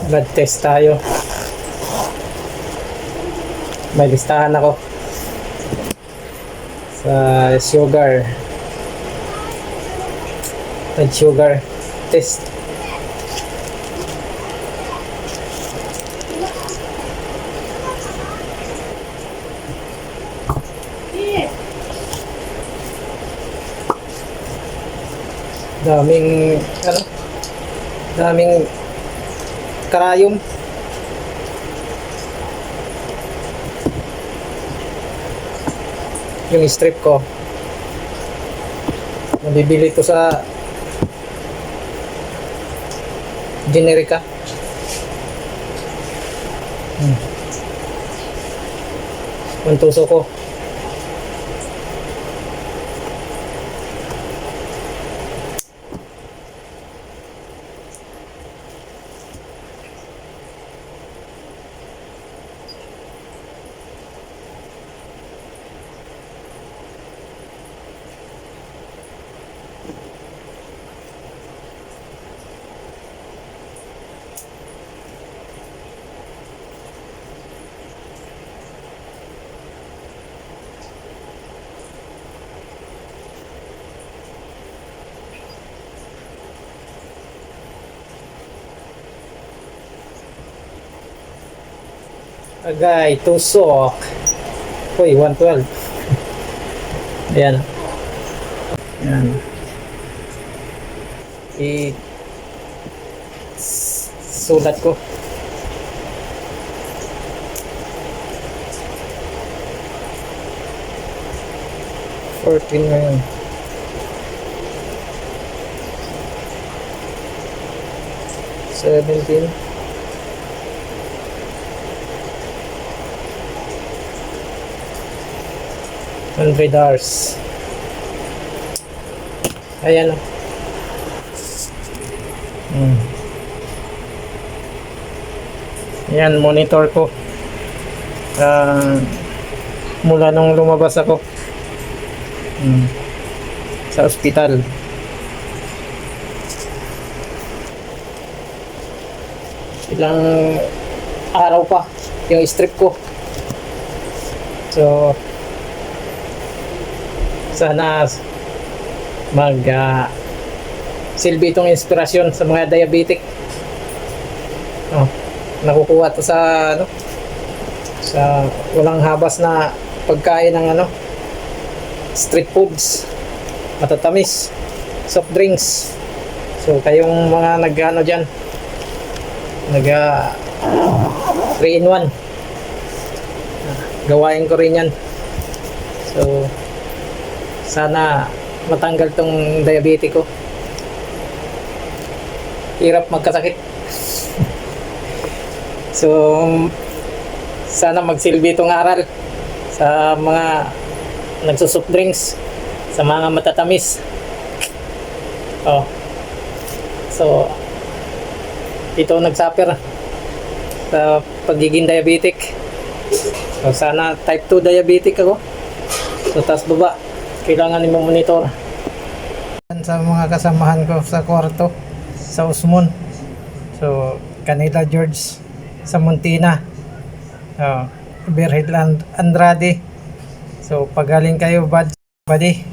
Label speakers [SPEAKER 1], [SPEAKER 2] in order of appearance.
[SPEAKER 1] Blood test tayo. May listahan ako sa sugar. Blood sugar test. Daming karayom. Yung strip ko, nabibili ko sa Generica. Ang tuso ko. Agay, tusok. Uy, 112. Ayan. Ayan. Sulat ko. $14 ngayon. $17. $100. Ayan o. Ayan, monitor ko. Mula nung lumabas ako sa ospital. Ilang araw pa yung strip ko. So sana silbi itong inspirasyon sa mga diabetic. Nakukuha to sa sa walang habas na pagkain ng street foods, matatamis, soft drinks. So kayong mga dyan, 3-in-1, gawain ko rin yan. So sana matanggal tong diabetic ko. Hirap magkasakit. So sana magsilbi itong aral sa mga nagsusoft drinks, sa mga matatamis. So ito nagsuffer sa pagiging diabetic. So sana type 2 diabetic ako. So taas baba, kailangan mo monitor. Sa mga kasamahan ko sa kwarto sa Usmon. So Canela George sa Muntina, Berhel Andrade. So pagaling kayo buddy,